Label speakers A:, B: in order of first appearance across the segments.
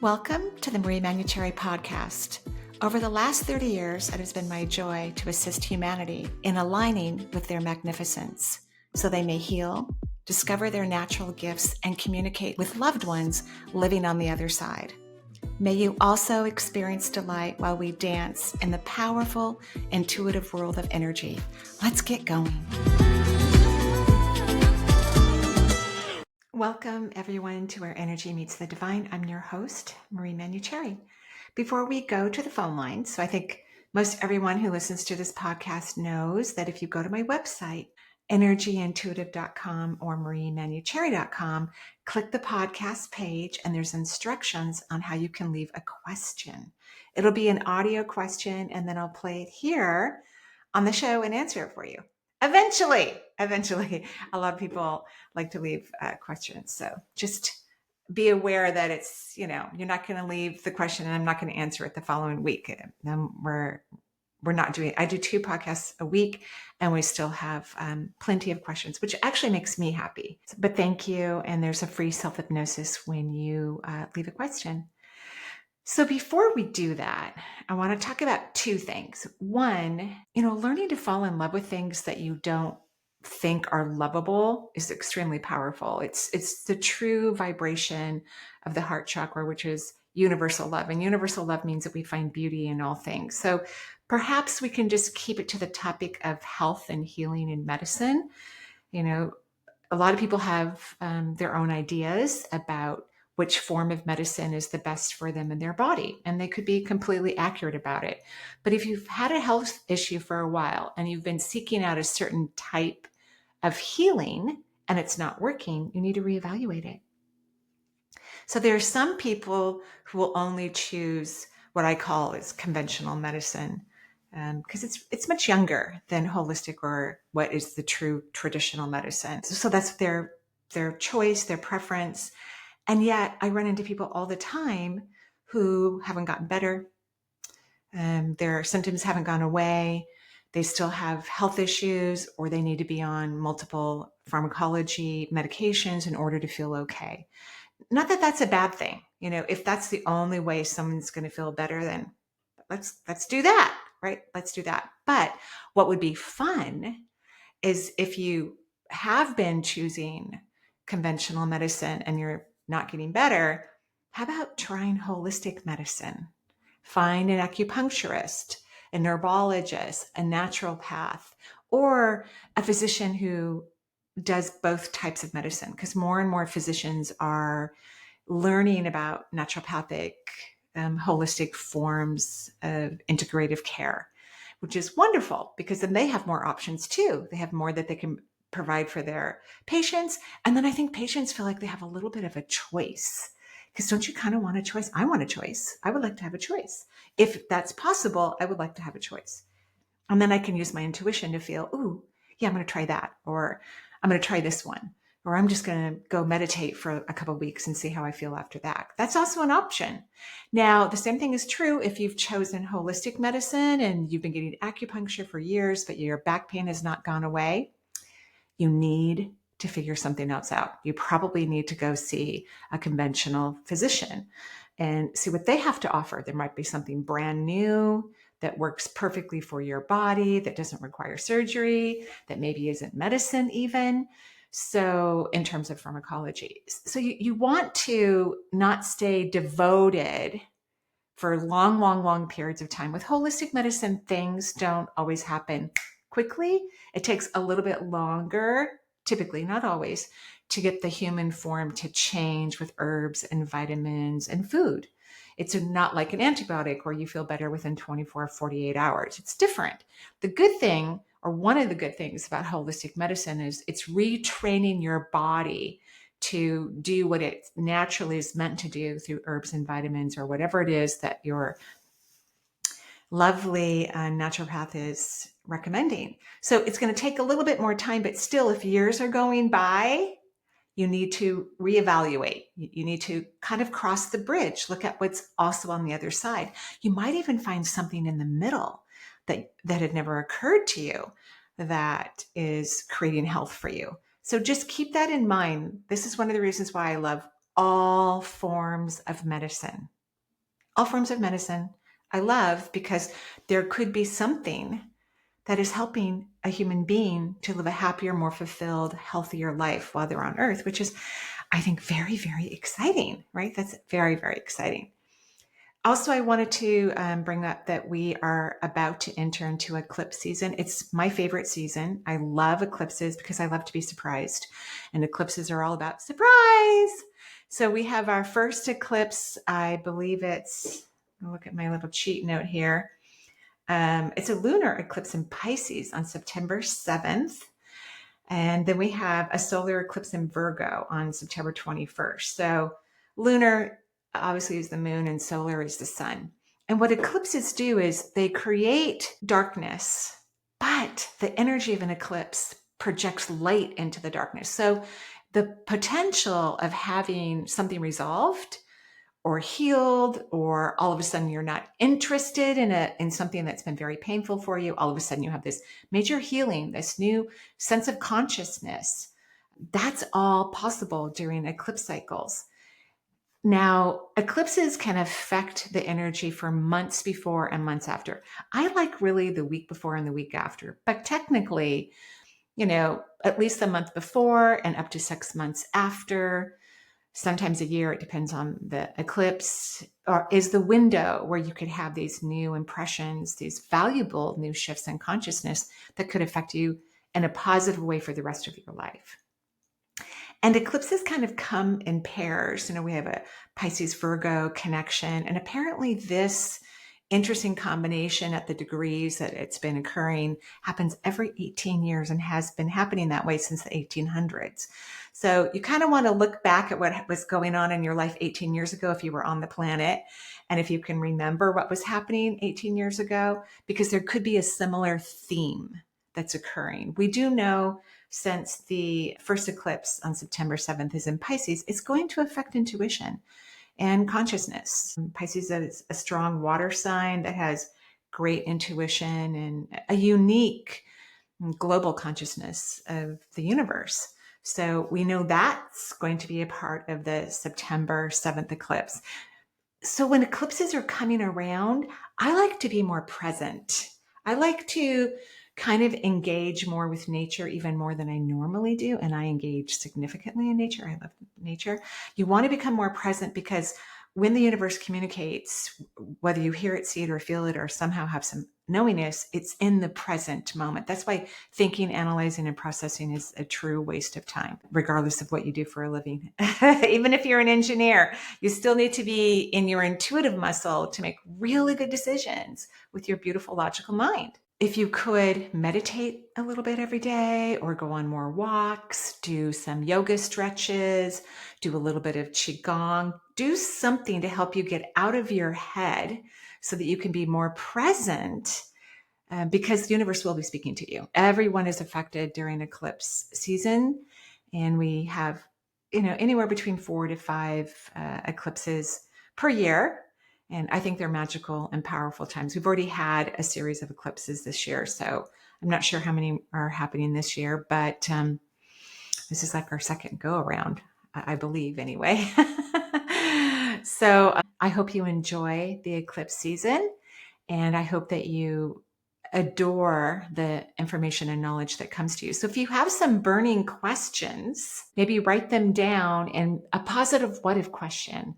A: Welcome to the Manuchehri podcast. Over the last 30 years, it has been my joy to assist humanity in aligning with their magnificence so they may heal, discover their natural gifts, and communicate with loved ones living on the other side. May you also experience delight while we dance in the powerful, intuitive world of energy. Let's get going. Welcome, everyone, to Where Energy Meets the Divine. I'm your host, Manuchehri. Before we go to the phone lines, so I think most everyone who listens to this podcast knows that if you go to my website, energyintuitive.com or mariemanuchehri.com, click the podcast page and there's instructions on how you can leave a question. It'll be an audio question and then I'll play it here on the show and answer it for you. Eventually, a lot of people like to leave questions. So just be aware that it's, you're not going to leave the question and I'm not going to answer it the following week. We're not doing, I do 2 podcasts a week and we still have plenty of questions, which actually makes me happy. But thank you. And there's a free self-hypnosis when you leave a question. So before we do that, I want to talk about 2 things. One, learning to fall in love with things that you don't think are lovable is extremely powerful. It's the true vibration of the heart chakra, which is universal love. And universal love means that we find beauty in all things. So perhaps we can just keep it to the topic of health and healing and medicine. A lot of people have their own ideas about which form of medicine is the best for them and their body. And they could be completely accurate about it. But if you've had a health issue for a while and you've been seeking out a certain type of healing and it's not working, you need to reevaluate it. So there are some people who will only choose what I call is conventional medicine because it's much younger than holistic or what is the true traditional medicine. So that's their choice, their preference. And yet I run into people all the time who haven't gotten better. Their symptoms haven't gone away. They still have health issues or they need to be on multiple pharmacology medications in order to feel okay. Not that that's a bad thing. If that's the only way someone's going to feel better, then let's do that, right? Let's do that. But what would be fun is if you have been choosing conventional medicine and you're not getting better, how about trying holistic medicine? Find an acupuncturist, a neurologist, a naturopath, or a physician who does both types of medicine, because more and more physicians are learning about naturopathic, holistic forms of integrative care, which is wonderful because then they have more options too. They have more that they can provide for their patients. And then I think patients feel like they have a little bit of a choice. Because don't you kind of want a choice? I want a choice. I would like to have a choice. If that's possible, I would like to have a choice. And then I can use my intuition to feel, ooh, yeah, I'm going to try that. Or I'm going to try this one. Or I'm just going to go meditate for a couple of weeks and see how I feel after that. That's also an option. Now, the same thing is true if you've chosen holistic medicine and you've been getting acupuncture for years, but your back pain has not gone away. You need to figure something else out. You probably need to go see a conventional physician and see what they have to offer. There might be something brand new that works perfectly for your body, that doesn't require surgery, that maybe isn't medicine even. So in terms of pharmacology, so you want to not stay devoted for long periods of time. With holistic medicine, things don't always happen quickly. It takes a little bit longer, typically, not always, to get the human form to change with herbs and vitamins and food. It's not like an antibiotic where you feel better within 24, 48 hours. It's different. The good thing, or one of the good things about holistic medicine is it's retraining your body to do what it naturally is meant to do through herbs and vitamins or whatever it is that your lovely naturopath is recommending. So it's going to take a little bit more time, but still, if years are going by, you need to reevaluate. You need to kind of cross the bridge, look at what's also on the other side. You might even find something in the middle that had never occurred to you that is creating health for you. So just keep that in mind. This is one of the reasons why I love all forms of medicine. all forms of medicine I love, because there could be something that is helping a human being to live a happier, more fulfilled, healthier life while they're on Earth, which is, I think, very, very exciting, right? That's very, very exciting. Also, I wanted to bring up that we are about to enter into eclipse season. It's my favorite season. I love eclipses because I love to be surprised. And eclipses are all about surprise. So we have our first eclipse. I believe it's, I'll look at my little cheat note here. It's a lunar eclipse in Pisces on September 7th. And then we have a solar eclipse in Virgo on September 21st. So lunar obviously is the moon and solar is the sun. And what eclipses do is they create darkness, but the energy of an eclipse projects light into the darkness. So the potential of having something resolved or healed, or all of a sudden you're not interested in something that's been very painful for you, all of a sudden you have this major healing, this new sense of consciousness. That's all possible during eclipse cycles. Now, eclipses can affect the energy for months before and months after. I like really the week before and the week after, but technically, at least the month before and up to 6 months after, sometimes a year, it depends on the eclipse, or is the window where you could have these new impressions, these valuable new shifts in consciousness that could affect you in a positive way for the rest of your life. And eclipses kind of come in pairs. We have a Pisces Virgo connection, and apparently this interesting combination at the degrees that it's been occurring happens every 18 years and has been happening that way since the 1800s. So you kind of want to look back at what was going on in your life 18 years ago if you were on the planet, and if you can remember what was happening 18 years ago, because there could be a similar theme that's occurring. We do know, since the first eclipse on September 7th is in Pisces, it's going to affect intuition and consciousness. Pisces is a strong water sign that has great intuition and a unique global consciousness of the universe. So we know that's going to be a part of the September 7th eclipse. So when eclipses are coming around, I like to be more present. I like to kind of engage more with nature, even more than I normally do. And I engage significantly in nature. I love nature. You want to become more present, because when the universe communicates, whether you hear it, see it, or feel it, or somehow have some knowingness, it's in the present moment. That's why thinking, analyzing, and processing is a true waste of time, regardless of what you do for a living. Even if you're an engineer, you still need to be in your intuitive muscle to make really good decisions with your beautiful logical mind. If you could meditate a little bit every day, or go on more walks, do some yoga stretches, do a little bit of qigong, do something to help you get out of your head so that you can be more present, because the universe will be speaking to you. Everyone is affected during eclipse season, and we have, anywhere between 4 to 5 eclipses per year. And I think they're magical and powerful times. We've already had a series of eclipses this year, so I'm not sure how many are happening this year, but this is like our second go around, I believe, anyway. So I hope you enjoy the eclipse season, and I hope that you adore the information and knowledge that comes to you. So if you have some burning questions, maybe write them down in a positive what if question.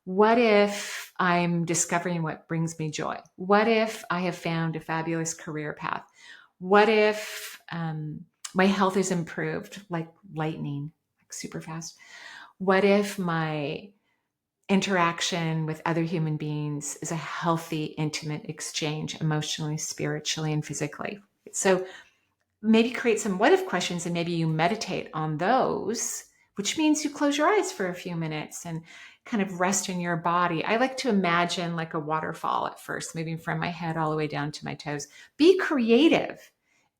A: What if I'm discovering what brings me joy? What if I have found a fabulous career path? What if my health is improved like lightning, like super fast? What if my interaction with other human beings is a healthy, intimate exchange, emotionally, spiritually, and physically? So maybe create some what if questions, and maybe you meditate on those, which means you close your eyes for a few minutes and kind of rest in your body. I like to imagine like a waterfall at first, moving from my head all the way down to my toes. Be creative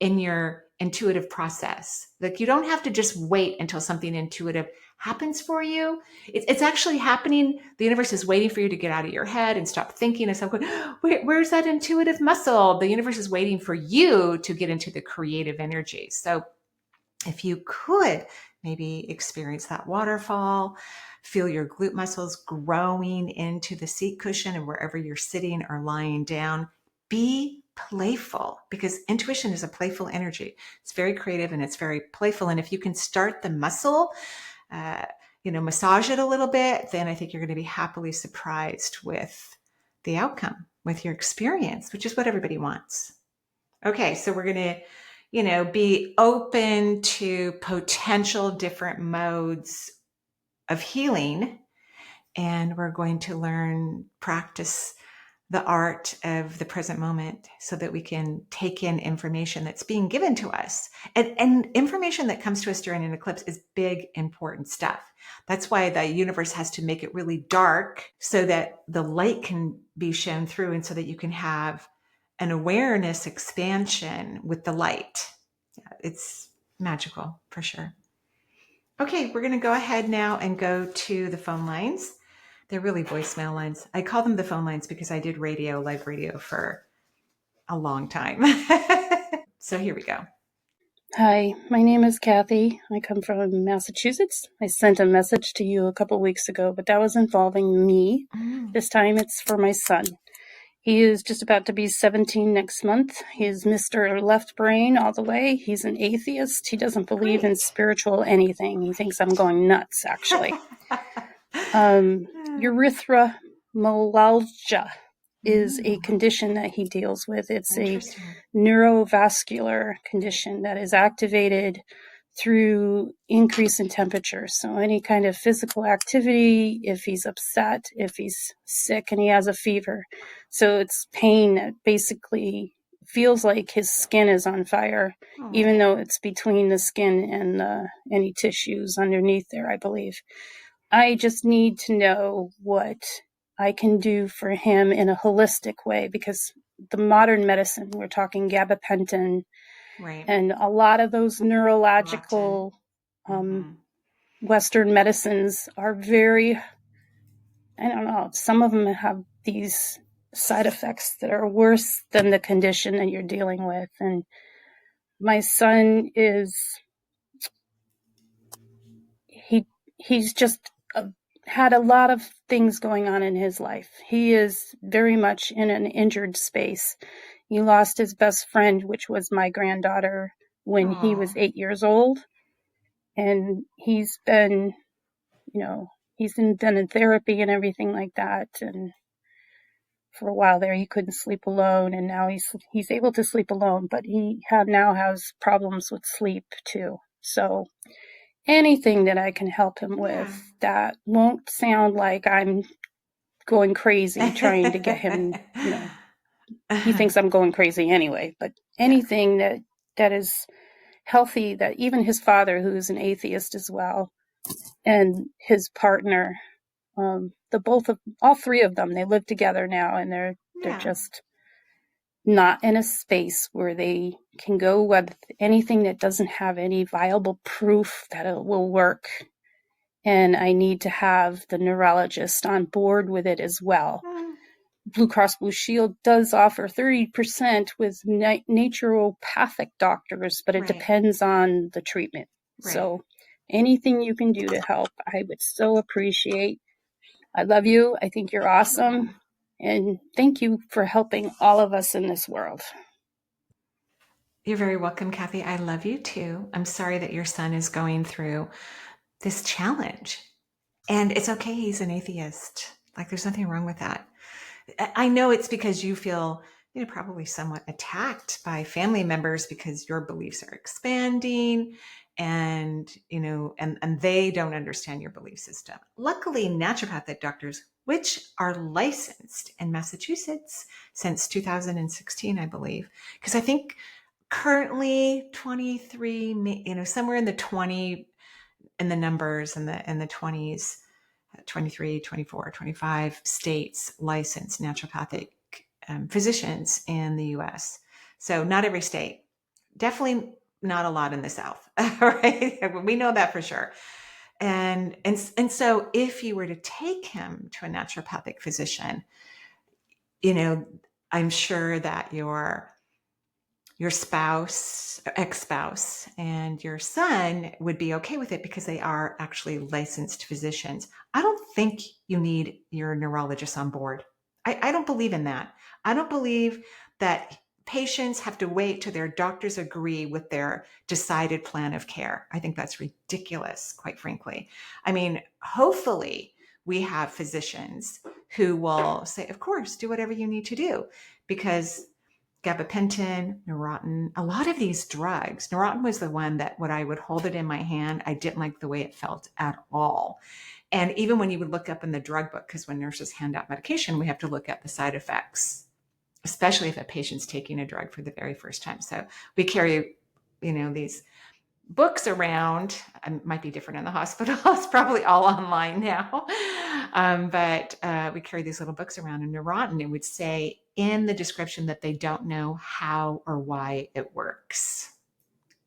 A: in your intuitive process. Like, you don't have to just wait until something intuitive happens for you. It's actually happening. The universe is waiting for you to get out of your head and stop thinking and stop going, where's that intuitive muscle? The universe is waiting for you to get into the creative energy. So if you could maybe experience that waterfall, feel your glute muscles growing into the seat cushion and wherever you're sitting or lying down, be playful, because intuition is a playful energy. It's very creative and it's very playful. And if you can start the muscle, uh, massage it a little bit, then I think you're going to be happily surprised with the outcome, with your experience, which is what everybody wants. Okay, so we're going to, be open to potential different modes of healing. And we're going to practice the art of the present moment so that we can take in information that's being given to us. And information that comes to us during an eclipse is big, important stuff. That's why the universe has to make it really dark so that the light can be shown through and so that you can have an awareness expansion with the light. It's magical for sure. Okay, we're going to go ahead now and go to the phone lines. They're really voicemail lines. I call them the phone lines because I did live radio for a long time. So here we go.
B: Hi, my name is Cathy. I come from Massachusetts. I sent a message to you a couple weeks ago, but that was involving me. This time it's for my son. He is just about to be 17 next month. He is Mr. Left Brain all the way. He's an atheist. He doesn't believe in spiritual anything. He thinks I'm going nuts, actually. Erythromelalgia is a condition that he deals with. It's a neurovascular condition that is activated through increase in temperature. So any kind of physical activity, if he's upset, if he's sick and he has a fever. So it's pain that basically feels like his skin is on fire, even though it's between the skin and any tissues underneath there, I believe. I just need to know what I can do for him in a holistic way, because the modern medicine, we're talking gabapentin,
A: right,
B: and a lot of those neurological Western medicines are very, I don't know, some of them have these side effects that are worse than the condition that you're dealing with. And my son is, he's just had a lot of things going on in his life. He is very much in an injured space. He lost his best friend, which was my granddaughter, when he was 8 years old. And he's been, he's been in therapy and everything like that. And for a while there, he couldn't sleep alone. And now he's able to sleep alone, but he now has problems with sleep too. So anything that I can help him with that won't sound like I'm going crazy trying to get him, he thinks I'm going crazy anyway, but anything that is healthy, that even his father, who is an atheist as well, and his partner, all three of them, they live together now, and they're just not in a space where they can go with anything that doesn't have any viable proof that it will work. And I need to have the neurologist on board with it as well. Blue Cross Blue Shield does offer 30% with naturopathic doctors, but it depends on the treatment. Right. So anything you can do to help, I would so appreciate. I love you. I think you're awesome. And thank you for helping all of us in this world.
A: You're very welcome, Cathy. I love you too. I'm sorry that your son is going through this challenge. And it's okay, he's an atheist. Like, there's nothing wrong with that. I know it's because you feel, probably somewhat attacked by family members because your beliefs are expanding and, and they don't understand your belief system. Luckily, naturopathic doctors, which are licensed in Massachusetts since 2016, I believe, because I think currently 23, somewhere in the 20 in the numbers in the 20s, 23, 24, 25 states license naturopathic physicians in the US. So not every state, definitely not a lot in the South, right? We know that for sure. And so if you were to take him to a naturopathic physician, I'm sure that your your spouse, ex-spouse, and your son would be okay with it because they are actually licensed physicians. I don't think you need your neurologist on board. I don't believe in that. I don't believe that patients have to wait till their doctors agree with their decided plan of care. I think that's ridiculous, quite frankly. I mean, hopefully we have physicians who will say, of course, do whatever you need to do, because gabapentin, Neurontin, a lot of these drugs. Neurontin was the one that when I would hold it in my hand, I didn't like the way it felt at all. And even when you would look up in the drug book, because when nurses hand out medication, we have to look at the side effects, especially if a patient's taking a drug for the very first time. So we carry, these books around. It might be different in the hospital. It's probably all online now. But we carry these little books around, and Neurontin, it would say in the description that they don't know how or why it works.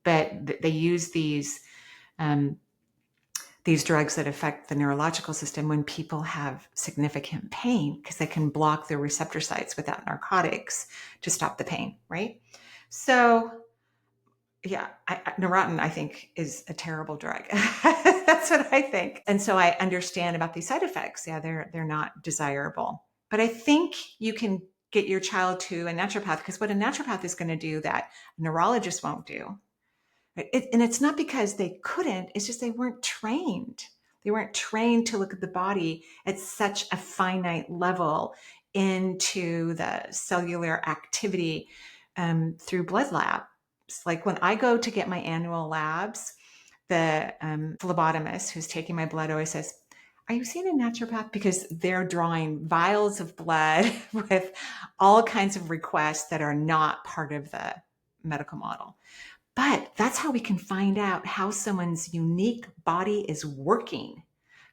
A: But they use these drugs that affect the neurological system when people have significant pain, because they can block their receptor sites without narcotics to stop the pain, right? So yeah, Neurontin, I think, is a terrible drug. That's what I think. And so I understand about these side effects. Yeah, they're not desirable. But I think you can get your child to a naturopath, because what a naturopath is going to do that a neurologist won't do. And it's not because they couldn't, it's just they weren't trained. They weren't trained to look at the body at such a finite level into the cellular activity through blood labs. Like when I go to get my annual labs, the phlebotomist who's taking my blood always says, "Are you seeing a naturopath?" Because they're drawing vials of blood with all kinds of requests that are not part of the medical model. But that's how we can find out how someone's unique body is working.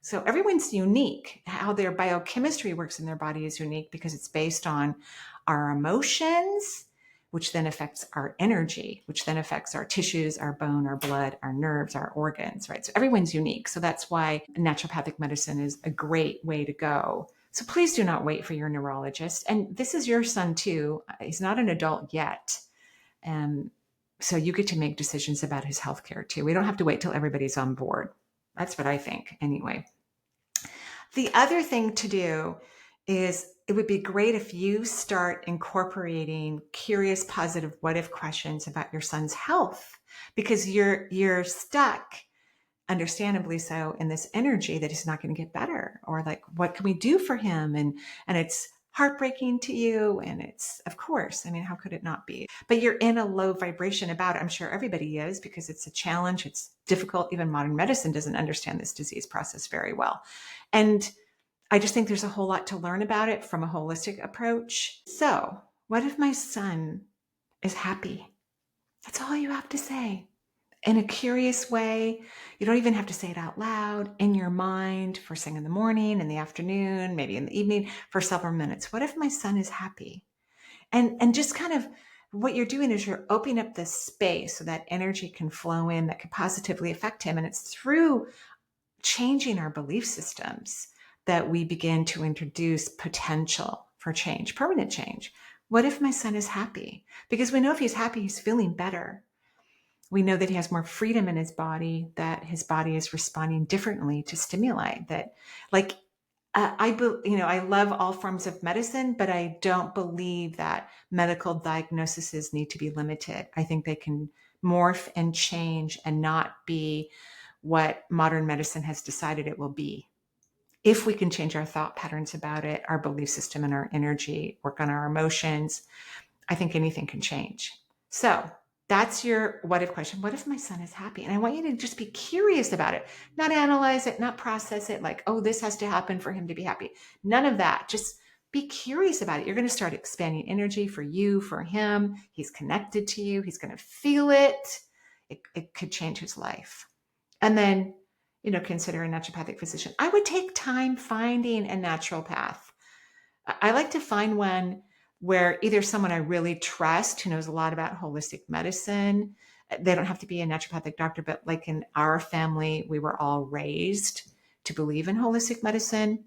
A: So everyone's unique. How their biochemistry works in their body is unique because it's based on our emotions, which then affects our energy, which then affects our tissues, our bone, our blood, our nerves, our organs, right? So everyone's unique. So that's why naturopathic medicine is a great way to go. So please do not wait for your neurologist. And this is your son too. He's not an adult yet. So you get to make decisions about his healthcare too. We don't have to wait till everybody's on board. That's what I think anyway. The other thing to do is it would be great if you start incorporating curious, positive, what if questions about your son's health, because you're stuck, understandably so, in this energy that he's not going to get better, or like, what can we do for him? And it's heartbreaking to you. And it's, of course, I mean, how could it not be? But you're in a low vibration about it. I'm sure everybody is, because it's a challenge. It's difficult. Even modern medicine doesn't understand this disease process very well. And I just think there's a whole lot to learn about it from a holistic approach. So what if my son is happy? That's all you have to say. In a curious way. You don't even have to say it out loud, in your mind, first thing in the morning, in the afternoon, maybe in the evening, for several minutes. What if my son is happy? And just kind of what you're doing is you're opening up this space so that energy can flow in that could positively affect him. And it's through changing our belief systems that we begin to introduce potential for change, permanent change. What if my son is happy? Because we know if he's happy, he's feeling better. We know that he has more freedom in his body, that his body is responding differently to stimuli. That, like, I love all forms of medicine, but I don't believe that medical diagnoses need to be limited. I think they can morph and change and not be what modern medicine has decided it will be. If we can change our thought patterns about it, our belief system and our energy, work on our emotions, I think anything can change. So that's your what if question. What if my son is happy? And I want you to just be curious about it, not analyze it, not process it like, oh, this has to happen for him to be happy. None of that. Just be curious about it. You're going to start expanding energy for you, for him. He's connected to you. He's going to feel it. It could change his life. And then, consider a naturopathic physician. I would take time finding a naturopath. I like to find one where either someone I really trust who knows a lot about holistic medicine. They don't have to be a naturopathic doctor, but like in our family, we were all raised to believe in holistic medicine.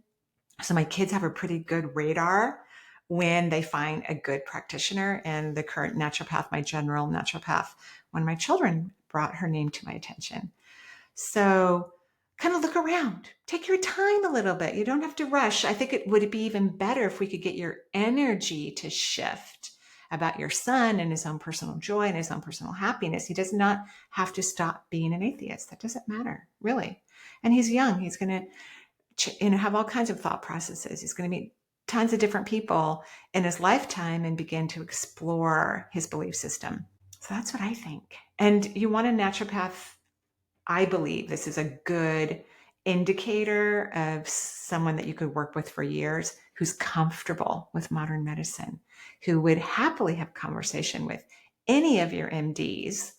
A: So my kids have a pretty good radar when they find a good practitioner. And the current naturopath, my general naturopath, one of my children brought her name to my attention. So kind of look around, take your time a little bit. You don't have to rush. I think it would be even better if we could get your energy to shift about your son and his own personal joy and his own personal happiness. He does not have to stop being an atheist. That doesn't matter, really. And he's young. He's going to have all kinds of thought processes. He's going to meet tons of different people in his lifetime and begin to explore his belief system. So that's what I think. And you want a naturopath. I believe this is a good indicator of someone that you could work with for years, who's comfortable with modern medicine, who would happily have a conversation with any of your MDs,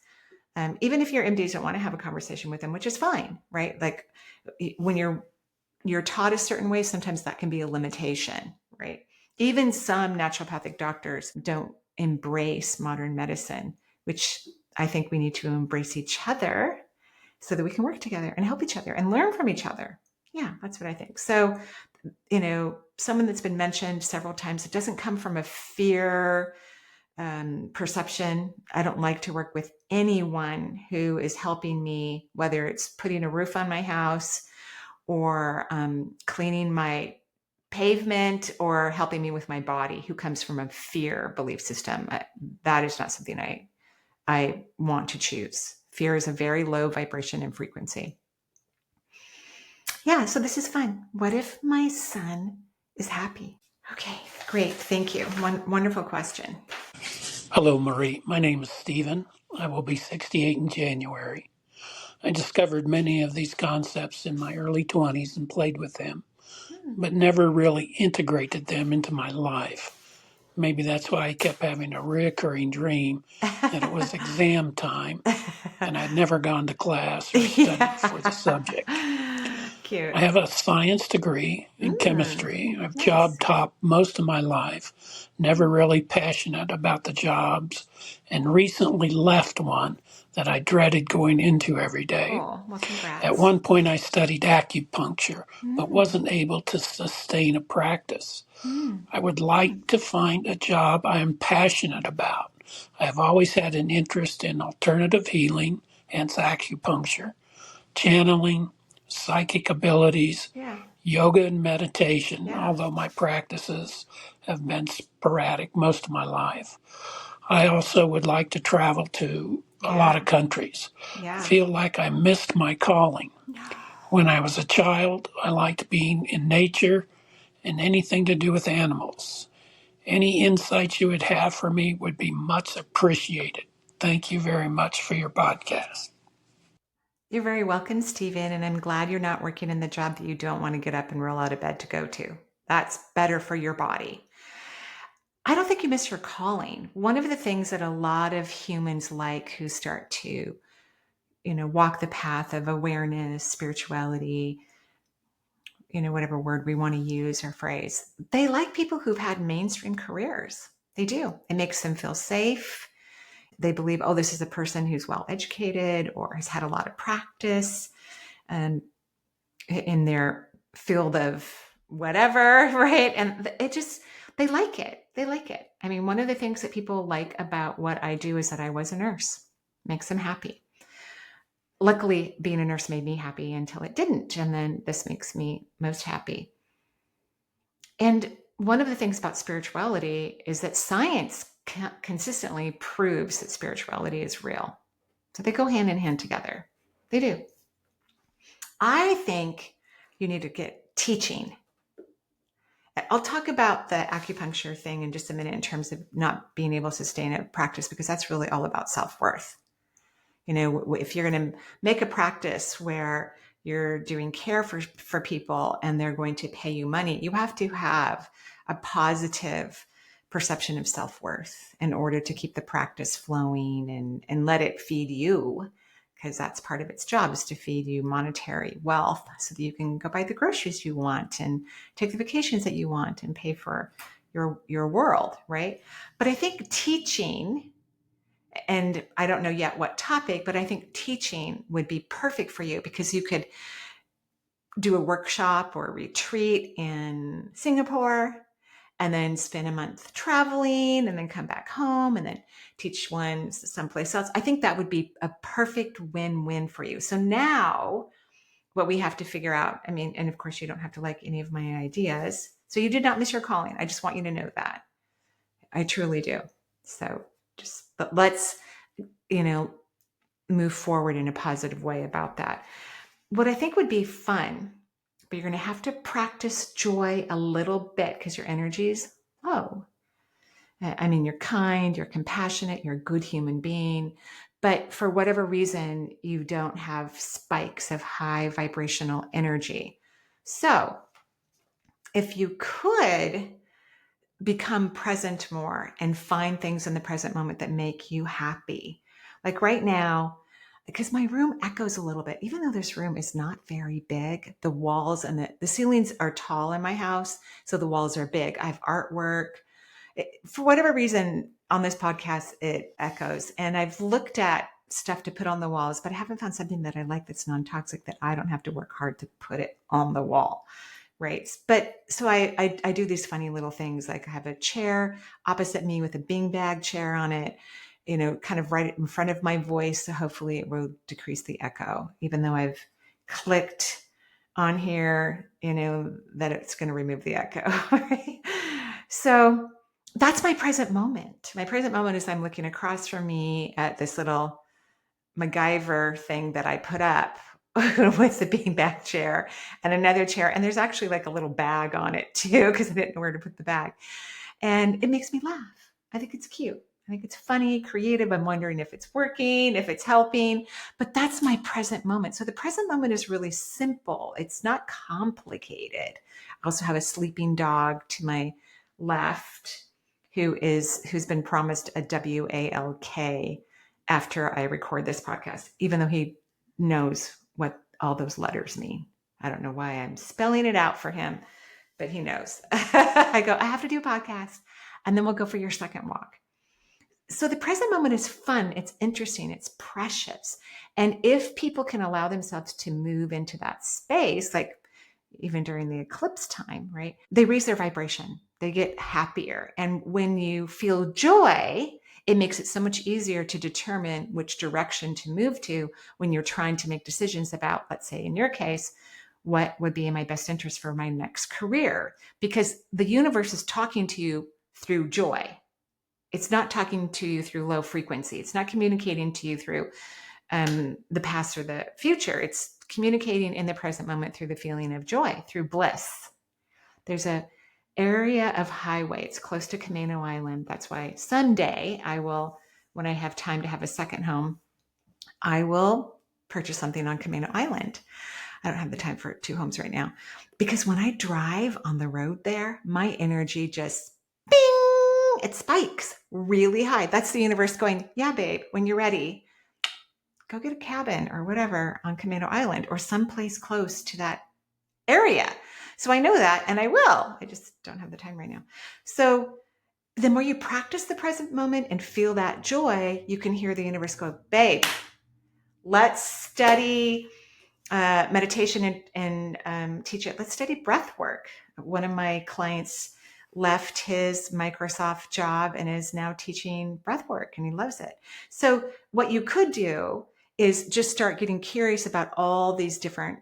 A: even if your MDs don't want to have a conversation with them, which is fine, right? Like when you're taught a certain way, sometimes that can be a limitation, right? Even some naturopathic doctors don't embrace modern medicine, which I think we need to embrace each other so that we can work together and help each other and learn from each other. Yeah, that's what I think. So, someone that's been mentioned several times, it doesn't come from a fear perception. I don't like to work with anyone who is helping me, whether it's putting a roof on my house or cleaning my pavement or helping me with my body, who comes from a fear belief system. That is not something I want to choose. Fear is a very low vibration and frequency. Yeah, so this is fun. What if my son is happy? Okay, great. Thank you. Wonderful question.
C: Hello, Marie. My name is Stephen. I will be 68 in January. I discovered many of these concepts in my early 20s and played with them, but never really integrated them into my life. Maybe that's why I kept having a recurring dream that it was exam time and I'd never gone to class or studied for the subject.
A: Cute.
C: I have a science degree in chemistry. I've job
A: Nice.
C: topped most of my life, never really passionate about the jobs, and recently left one that I dreaded going into every day.
A: Oh, well,
C: At
A: congrats.
C: one point, I studied acupuncture, but
A: Mm,
C: wasn't able to sustain a practice.
A: mm,
C: I would like to find a job I am passionate about. I have always had an interest in alternative healing, hence acupuncture, channeling, psychic abilities,
A: yeah,
C: yoga and meditation,
A: yeah,
C: although my practices have been sporadic most of my life. I also would like to travel to a lot of
A: yeah,
C: countries.
A: yeah.
C: Feel like I missed my calling. When I was a child, I liked being in nature and anything to do with animals. Any insights you would have for me would be much appreciated. Thank you very much for your podcast.
A: You're very welcome, Stephen, and I'm glad you're not working in the job that you don't want to get up and roll out of bed to go to. That's better for your body. I don't think you miss your calling. One of the things that a lot of humans like who start to, walk the path of awareness, spirituality, whatever word we want to use or phrase, they like people who've had mainstream careers. They do. It makes them feel safe. They believe, oh, this is a person who's well educated or has had a lot of practice in their field of whatever, right? And they like it. They like it. I mean, one of the things that people like about what I do is that I was a nurse. Makes them happy. Luckily, being a nurse made me happy until it didn't. And then this makes me most happy. And one of the things about spirituality is that science consistently proves that spirituality is real. So they go hand in hand together. They do. I think you need to get teaching. I'll talk about the acupuncture thing in just a minute in terms of not being able to sustain a practice, because that's really all about self-worth. If you're going to make a practice where you're doing care for people and they're going to pay you money, you have to have a positive perception of self-worth in order to keep the practice flowing and let it feed you, because that's part of its job, is to feed you monetary wealth so that you can go buy the groceries you want and take the vacations that you want and pay for your world, right? But I think teaching, and I don't know yet what topic, but I think teaching would be perfect for you, because you could do a workshop or a retreat in Singapore and then spend a month traveling and then come back home and then teach one someplace else. I think that would be a perfect win-win for you. So now what we have to figure out, I mean, and of course you don't have to like any of my ideas. So you did not miss your calling. I just want you to know that. I truly do. So just let's, move forward in a positive way about that. What I think would be fun, but you're going to have to practice joy a little bit because your energy is low. I mean, you're kind, you're compassionate, you're a good human being, but for whatever reason, you don't have spikes of high vibrational energy. So if you could become present more and find things in the present moment that make you happy. Like right now, because my room echoes a little bit, even though this room is not very big, the walls and the ceilings are tall in my house. So the walls are big. I have artwork. For whatever reason on this podcast, it echoes. And I've looked at stuff to put on the walls, but I haven't found something that I like that's non-toxic that I don't have to work hard to put it on the wall. Right. But so I do these funny little things. Like I have a chair opposite me with a beanbag chair on it, kind of right in front of my voice. So hopefully it will decrease the echo, even though I've clicked on here, that it's going to remove the echo. Right? So that's my present moment. My present moment is I'm looking across from me at this little MacGyver thing that I put up with the beanbag chair and another chair. And there's actually like a little bag on it too, because I didn't know where to put the bag. And it makes me laugh. I think it's cute. I think it's funny, creative. I'm wondering if it's working, if it's helping, but that's my present moment. So the present moment is really simple. It's not complicated. I also have a sleeping dog to my left who's been promised a WALK after I record this podcast, even though he knows what all those letters mean. I don't know why I'm spelling it out for him, but he knows. I have to do a podcast and then we'll go for your second walk. So the present moment is fun. It's interesting. It's precious. And if people can allow themselves to move into that space, like even during the eclipse time, right? They raise their vibration. They get happier. And when you feel joy, it makes it so much easier to determine which direction to move to when you're trying to make decisions about, let's say in your case, what would be in my best interest for my next career? Because the universe is talking to you through joy. It's not talking to you through low frequency. It's not communicating to you through the past or the future. It's communicating in the present moment through the feeling of joy, through bliss. There's a area of highway. It's close to Camino Island. That's why someday I will, when I have time to have a second home, I will purchase something on Camino Island. I don't have the time for 2 homes right now, because when I drive on the road there, my energy just bing, it spikes really high. That's the universe going, yeah, babe, when you're ready, go get a cabin or whatever on Camino Island or someplace close to that area. So I know that, and I will. I just don't have the time right now. So the more you practice the present moment and feel that joy, you can hear the universe go, babe, let's study meditation and teach it. Let's study breath work. One of my clients left his Microsoft job and is now teaching breath work, and he loves it. So what you could do is just start getting curious about all these different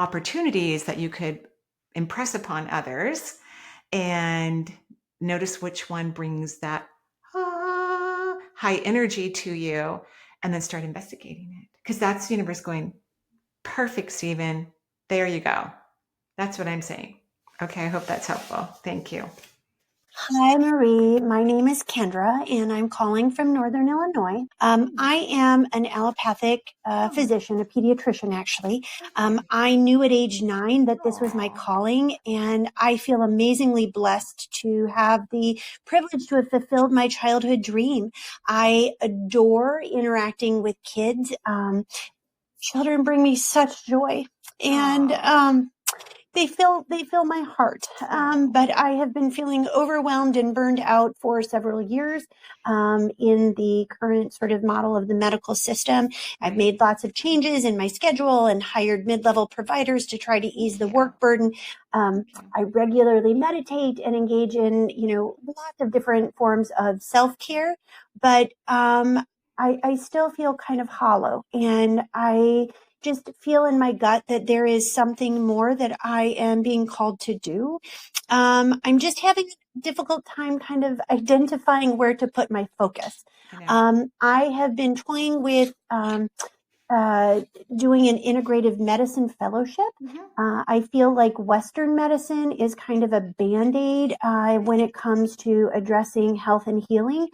A: opportunities that you could impress upon others and notice which one brings that high energy to you, and then start investigating it. Because that's the universe going, perfect, Stephen. There you go. That's what I'm saying. Okay, I hope that's helpful. Thank you.
D: Hi, Marie. My name is Kendra, and I'm calling from Northern Illinois. I am an allopathic physician, a pediatrician, actually. I knew at age 9 that this was my calling, and I feel amazingly blessed to have the privilege to have fulfilled my childhood dream. I adore interacting with kids. Children bring me such joy, and they fill my heart. But I have been feeling overwhelmed and burned out for several years in the current sort of model of the medical system. I've made lots of changes in my schedule and hired mid-level providers to try to ease the work burden. I regularly meditate and engage in, lots of different forms of self-care, but I still feel kind of hollow, and I just feel in my gut that there is something more that I am being called to do. I'm just having a difficult time kind of identifying where to put my focus. I have been toying with doing an integrative medicine fellowship. I feel like Western medicine is kind of a Band-Aid when it comes to addressing health and healing.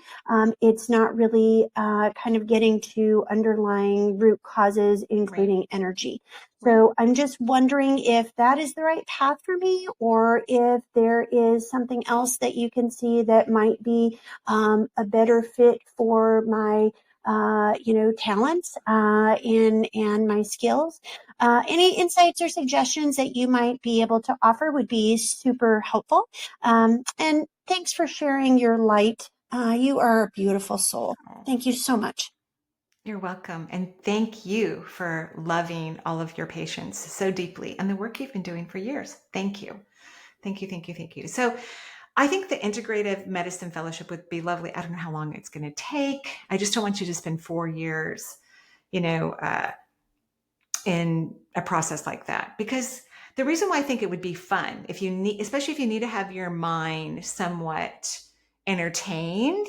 D: It's not really kind of getting to underlying root causes, including energy. So I'm just wondering if that is the right path for me, or if there is something else that you can see that might be a better fit for my talents and my skills. Any insights or suggestions that you might be able to offer would be super helpful. And thanks for sharing your light. You are a beautiful soul. Thank you so much.
A: You're welcome. And thank you for loving all of your patients so deeply and the work you've been doing for years. Thank you. Thank you, thank you, thank you. So I think the integrative medicine fellowship would be lovely. I don't know how long it's going to take. I just don't want you to spend 4 years, in a process like that, because the reason why I think it would be fun, especially if you need to have your mind somewhat entertained,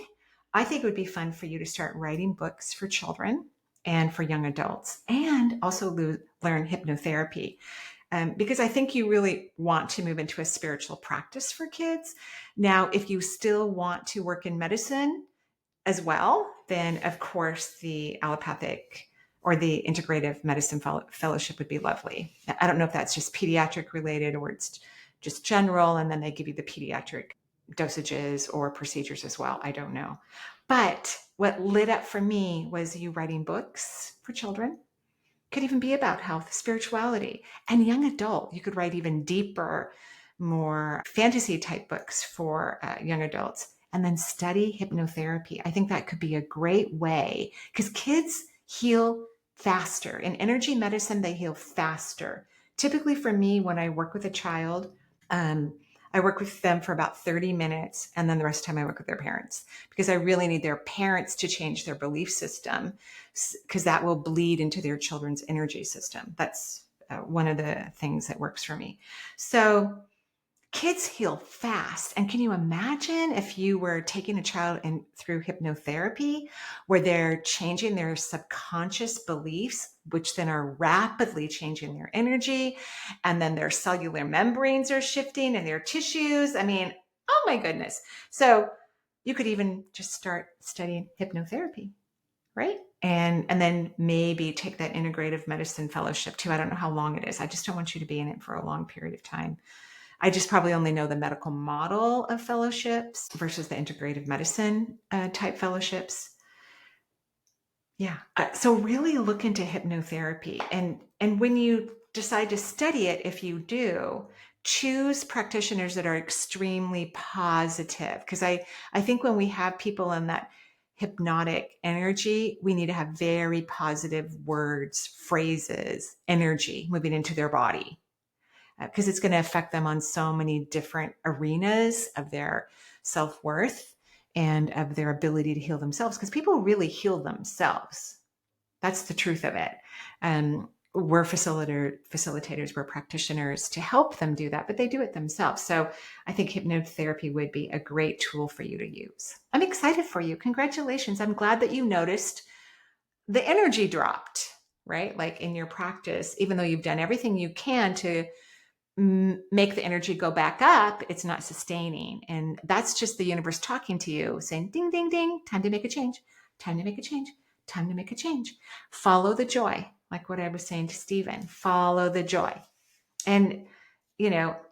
A: I think it would be fun for you to start writing books for children and for young adults, and also learn hypnotherapy. Because I think you really want to move into a spiritual practice for kids. Now, if you still want to work in medicine as well, then of course the allopathic or the integrative medicine fellowship would be lovely. I don't know if that's just pediatric related or it's just general, and then they give you the pediatric dosages or procedures as well. I don't know. But what lit up for me was you writing books for children. Could even be about health, spirituality, and young adult. You could write even deeper, more fantasy type books for young adults, and then study hypnotherapy. I think that could be a great way, because kids heal faster. In energy medicine, they heal faster. Typically for me, when I work with a child, I work with them for about 30 minutes, and then the rest of the time I work with their parents, because I really need their parents to change their belief system, because that will bleed into their children's energy system. That's one of the things that works for me. So kids heal fast. And can you imagine if you were taking a child through hypnotherapy, where they're changing their subconscious beliefs, which then are rapidly changing their energy, and then their cellular membranes are shifting and their tissues. I mean, oh my goodness. So you could even just start studying hypnotherapy, right? And then maybe take that integrative medicine fellowship too. I don't know how long it is. I just don't want you to be in it for a long period of time. I just probably only know the medical model of fellowships versus the integrative medicine type fellowships. Yeah. So really look into hypnotherapy. And when you decide to study it, if you do, choose practitioners that are extremely positive. Because I think when we have people in that hypnotic energy, we need to have very positive words, phrases, energy moving into their body, because it's going to affect them on so many different arenas of their self-worth and of their ability to heal themselves, because people really heal themselves. That's the truth of it. We're facilitators, we're practitioners to help them do that, but they do it themselves. So I think hypnotherapy would be a great tool for you to use. I'm excited for you. Congratulations. I'm glad that you noticed the energy dropped, right? Like in your practice, even though you've done everything you can to make the energy go back up, it's not sustaining. And that's just the universe talking to you, saying, ding, ding, ding, time to make a change, time to make a change, time to make a change. Follow the joy. Like what I was saying to Stephen, follow the joy. And,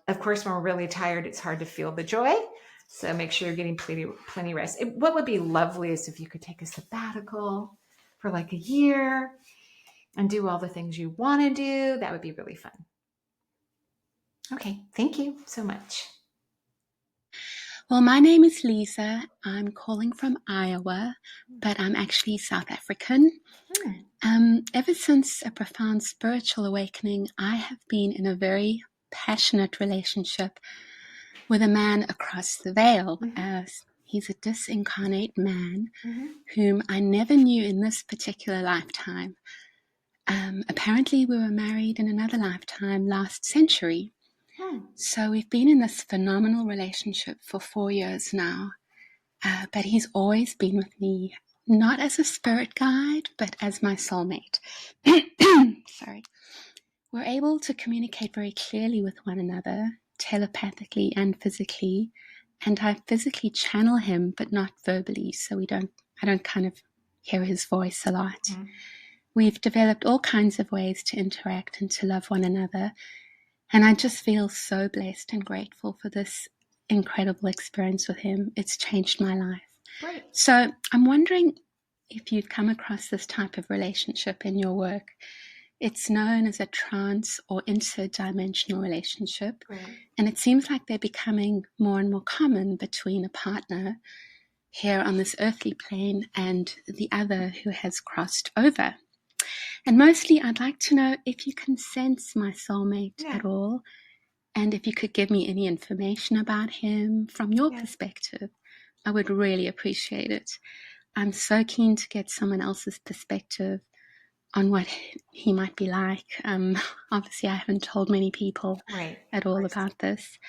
A: of course, when we're really tired, it's hard to feel the joy. So make sure you're getting plenty rest. What would be lovely is if you could take a sabbatical for like a year and do all the things you want to do. That would be really fun. Okay, thank you so much.
E: Well, my name is Liza. I'm calling from Iowa, but I'm actually South African. Ever since a profound spiritual awakening, I have been in a very passionate relationship with a man across the veil. As he's a disincarnate man whom I never knew in this particular lifetime. Apparently, we were married in another lifetime last century. So we've been in this phenomenal relationship for 4 years now. But he's always been with me, not as a spirit guide, but as my soulmate. Sorry. We're able to communicate very clearly with one another, telepathically and physically. And I physically channel him, but not verbally, so I don't kind of hear his voice a lot. We've developed all kinds of ways to interact and to love one another. And I just feel so blessed and grateful for this incredible experience with him. It's changed my life.
A: Right.
E: So I'm wondering if you've come across this type of relationship in your work. It's known as a trans or interdimensional relationship.
A: Right.
E: And it seems like they're becoming more and more common between a partner here on this earthly plane and the other who has crossed over. And mostly I'd like to know if you can sense my soulmate at all, and if you could give me any information about him from your perspective. I would really appreciate it. I'm so keen to get someone else's perspective on what he might be like. Obviously, I haven't told many people at all about this.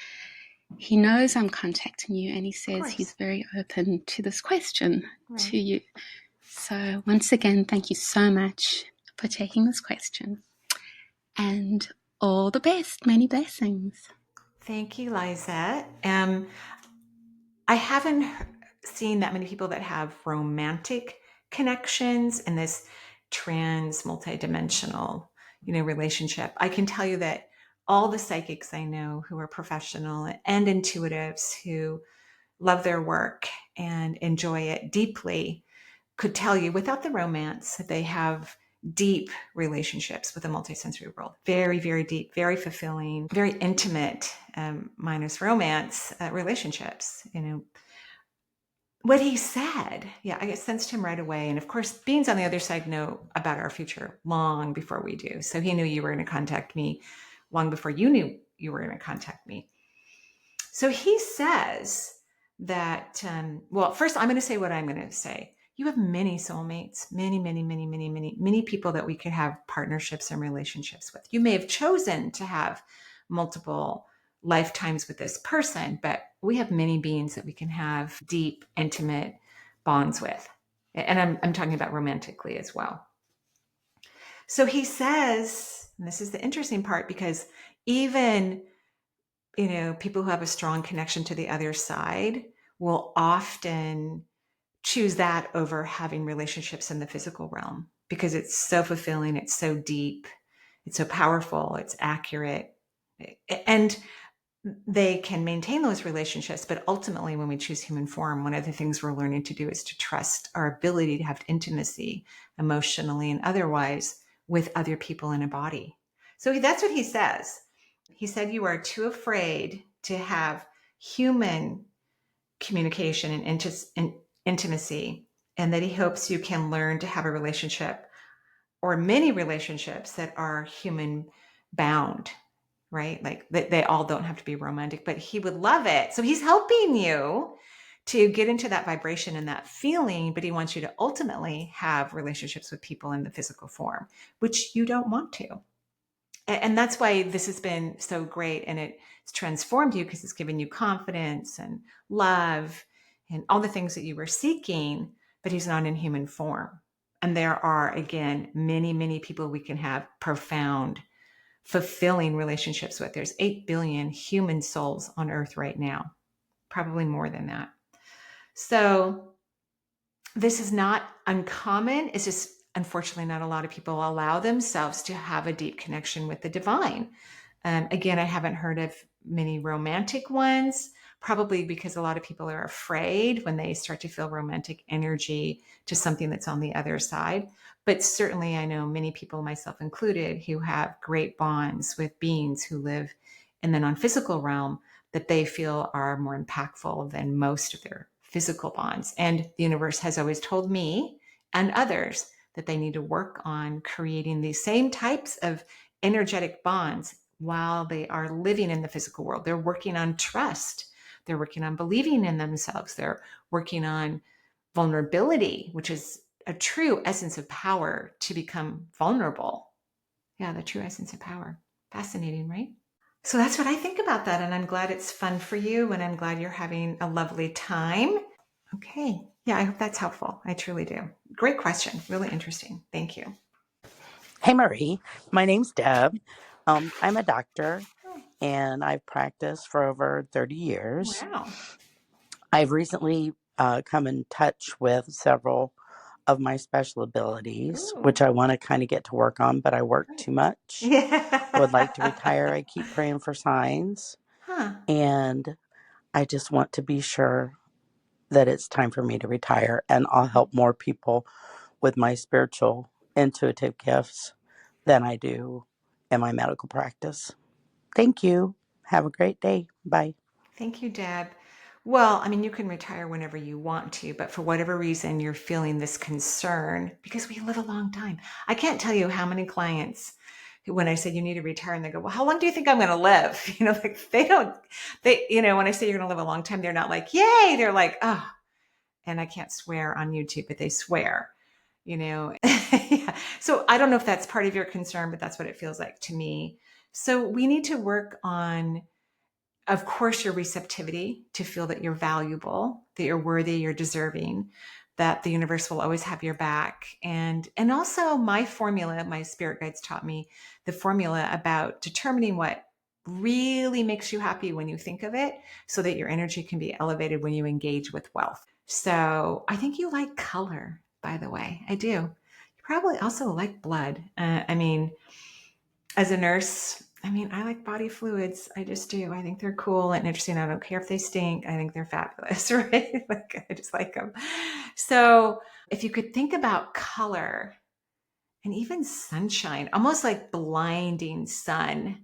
E: He knows I'm contacting you, and he says he's very open to this question to you. So once again, thank you so much for taking this question. And all the best. Many blessings.
A: Thank you, Liza. I haven't seen that many people that have romantic connections in this trans multidimensional, relationship. I can tell you that all the psychics I know who are professional and intuitives who love their work and enjoy it deeply could tell you without the romance that they have deep relationships with the multisensory world. Very, very deep, very fulfilling, very intimate, minus romance relationships. What he said, I sensed him right away. And of course, beings on the other side know about our future long before we do. So he knew you were going to contact me long before you knew you were going to contact me. So he says that, first I'm going to say what I'm going to say. You have many soulmates, many people that we could have partnerships and relationships with. You may have chosen to have multiple lifetimes with this person, but we have many beings that we can have deep, intimate bonds with. And I'm talking about romantically as well. So he says, and this is the interesting part, because even people who have a strong connection to the other side will often choose that over having relationships in the physical realm because it's so fulfilling, it's so deep, it's so powerful, it's accurate, and they can maintain those relationships. But ultimately, when we choose human form, one of the things we're learning to do is to trust our ability to have intimacy emotionally and otherwise with other people in a body. So that's what he says. He said, you are too afraid to have human communication and intimacy, and that he hopes you can learn to have a relationship or many relationships that are human bound, right? Like they all don't have to be romantic, but he would love it. So he's helping you to get into that vibration and that feeling, but he wants you to ultimately have relationships with people in the physical form, which you don't want to. And that's why this has been so great, and it's transformed you because it's given you confidence and love and all the things that you were seeking, but he's not in human form. And there are, again, many people we can have profound, fulfilling relationships with. There's 8 billion human souls on Earth right now, probably more than that. So this is not uncommon. It's just, unfortunately, not a lot of people allow themselves to have a deep connection with the divine. Again, I haven't heard of many romantic ones, probably because a lot of people are afraid when they start to feel romantic energy to something that's on the other side. But certainly I know many people, myself included, who have great bonds with beings who live in the non-physical realm that they feel are more impactful than most of their physical bonds. And the universe has always told me and others that they need to work on creating these same types of energetic bonds while they are living in the physical world. They're working on trust. They're working on believing in themselves. They're working on vulnerability, which is a true essence of power, to become vulnerable. Yeah, the true essence of power. Fascinating, right? So that's what I think about that. And I'm glad it's fun for you. And I'm glad you're having a lovely time. Okay. Yeah, I hope that's helpful. I truly do. Great question. Really interesting. Thank you.
F: Hey, Marie. My name's Deb. I'm a doctor and I've practiced for over 30 years.
A: Wow.
F: I've recently come in touch with several of my special abilities,
A: Ooh.
F: which I want to kind of get to work on, but I work too much.
A: Yeah.
F: I would like to retire. I keep praying for signs,
A: Huh.
F: and I just want to be sure that it's time for me to retire, and I'll help more people with my spiritual, intuitive gifts than I do in my medical practice. Thank you. Have a great day. Bye.
A: Thank you, Deb. Well, I mean, you can retire whenever you want to, but for whatever reason, you're feeling this concern because we live a long time. I can't tell you how many clients, when I said you need to retire, and they go, well, how long do you think I'm going to live? Like when I say you're going to live a long time, they're not like, yay. They're like, oh, and I can't swear on YouTube, but they swear, Yeah. So I don't know if that's part of your concern, but that's what it feels like to me. So we need to work on, of course, your receptivity to feel that you're valuable, that you're worthy, you're deserving, that the universe will always have your back. And also my formula, my spirit guides taught me the formula about determining what really makes you happy when you think of it, so that your energy can be elevated when you engage with wealth. So I think you like color, by the way. I do. You probably also like blood. As a nurse, I like body fluids. I just do. I think they're cool and interesting. I don't care if they stink. I think they're fabulous, right? I just like them. So if you could think about color and even sunshine, almost like blinding sun,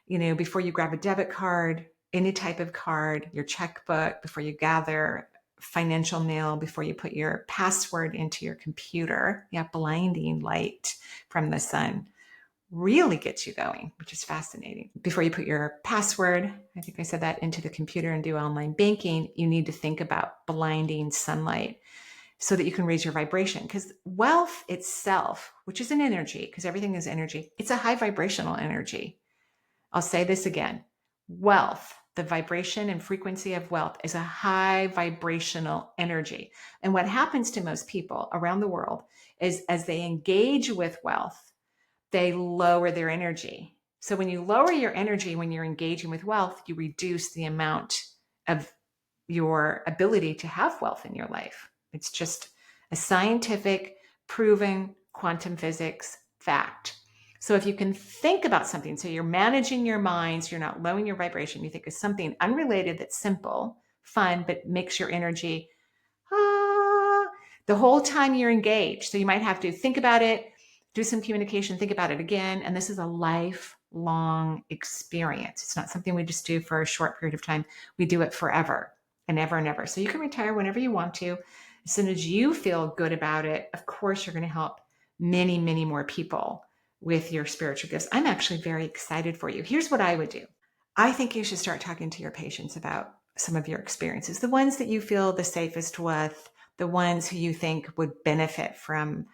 A: before you grab a debit card, any type of card, your checkbook, before you gather financial mail, before you put your password into your computer, blinding light from the sun really gets you going, which is fascinating. Before you put your password, I think I said that, into the computer and do online banking, you need to think about blinding sunlight so that you can raise your vibration. Because wealth itself, which is an energy, because everything is energy, it's a high vibrational energy. I'll say this again. Wealth, the vibration and frequency of wealth, is a high vibrational energy. And what happens to most people around the world is, as they engage with wealth, they lower their energy. So when you lower your energy, when you're engaging with wealth, you reduce the amount of your ability to have wealth in your life. It's just a scientific, proven quantum physics fact. So if you can think about something, so you're managing your minds, you're not lowering your vibration, you think of something unrelated that's simple, fun, but makes your energy the whole time you're engaged. So you might have to think about it, do some communication, think about it again. And this is a lifelong experience. It's not something we just do for a short period of time. We do it forever and ever and ever. So you can retire whenever you want to. As soon as you feel good about it, of course, you're going to help many, many more people with your spiritual gifts. I'm actually very excited for you. Here's what I would do. I think you should start talking to your patients about some of your experiences, the ones that you feel the safest with, the ones who you think would benefit from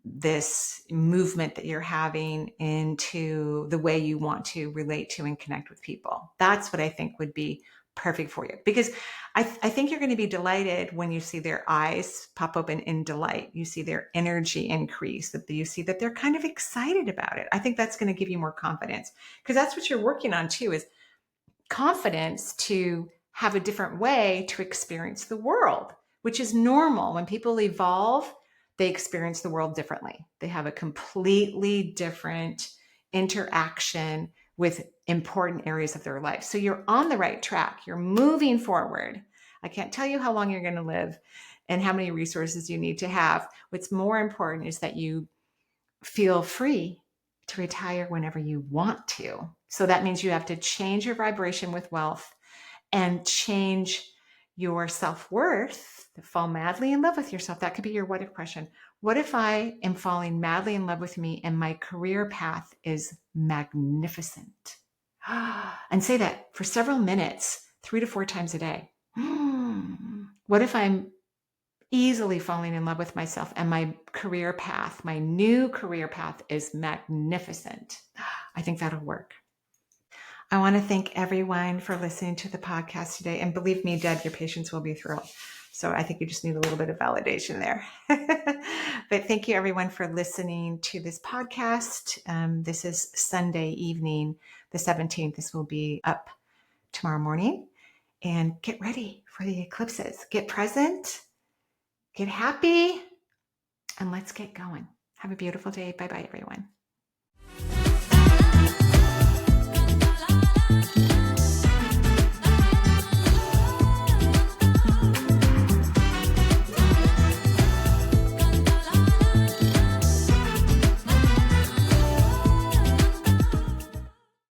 A: this movement that you're having into the way you want to relate to and connect with people. That's what I think would be perfect for you, because I think you're going to be delighted when you see their eyes pop open in delight. You see their energy increase, that you see that they're kind of excited about it. I think that's going to give you more confidence, because that's what you're working on too, is confidence to have a different way to experience the world, which is normal. When people evolve, they experience the world differently. They have a completely different interaction with important areas of their life. So you're on the right track. You're moving forward. I can't tell you how long you're going to live and how many resources you need to have. What's more important is that you feel free to retire whenever you want to. So that means you have to change your vibration with wealth and change your self-worth, fall madly in love with yourself. That could be your what if question. What if I am falling madly in love with me and my career path is magnificent? And say that for several minutes, 3 to 4 times a day. What if I'm easily falling in love with myself and my career path, my new career path is magnificent? I think that'll work. I want to thank everyone for listening to the podcast today. And believe me, Deb, your patients will be thrilled. So I think you just need a little bit of validation there. But thank you, everyone, for listening to this podcast. This is Sunday evening, the 17th. This will be up tomorrow morning. And get ready for the eclipses. Get present, get happy, and let's get going. Have a beautiful day. Bye-bye, everyone.